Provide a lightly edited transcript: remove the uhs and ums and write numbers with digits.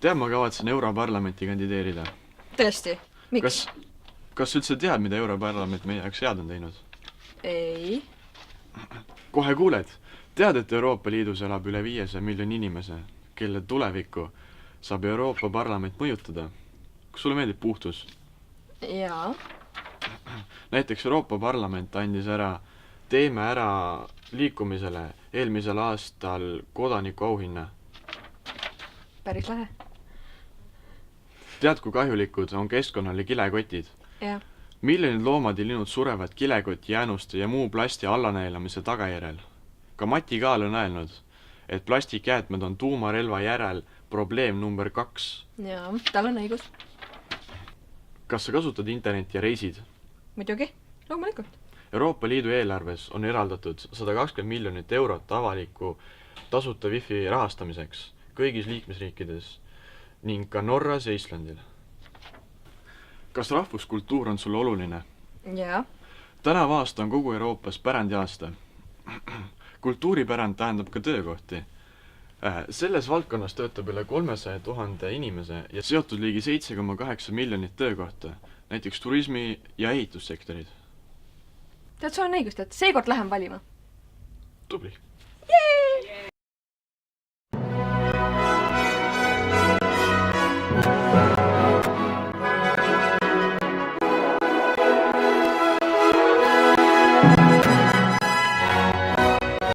Tead, ma kavatsen Europarlamenti kandideerida. Tõesti? Miks? Kas üldse tead, mida Europarlament meie jaoks head on teinud? Ei. Kohe kuuled. Tead, et Euroopa Liidus elab üle 500 miljoni inimese, kelle tulevikku saab Euroopa Parlament mõjutada. Kas sulle meeldib puhtus? Jaa. Näiteks Euroopa Parlament andis Teeme ära liikumisele eelmisel aastal kodaniku auhinna. Päris lahe. Tead, kui kahjulikud on keskkonnale kilekotid? Jah. Miljonid loomad ja linnud surevad kilekoti jäänuste ja muu plasti allanäelamise tagajärel. Ka Mati Kaal on öelnud, et plastikjäätmed on tuumarelva järel probleem number 2. Jaa, tal on õigus. Kas sa kasutad internetti ja reisid? Muidugi, loomulikult. Euroopa Liidu eelarves on eraldatud 120 miljonit eurot avaliku tasuta wifi rahastamiseks kõigis liikmesriikides ning ka Norras ja Islandil. Kas rahvuskultuur on sulle oluline? Jaa. Tänav aasta on kogu Euroopas pärandi aasta. Kultuuripärand tähendab ka töökohti. Selles valdkonnas töötab üle 300 000 inimese ja seotud ligi 7,8 miljonit töökohta, näiteks turismi- ja ehitussektorid. Tead, sul on õigust, et seekord lähen valima. Tubli!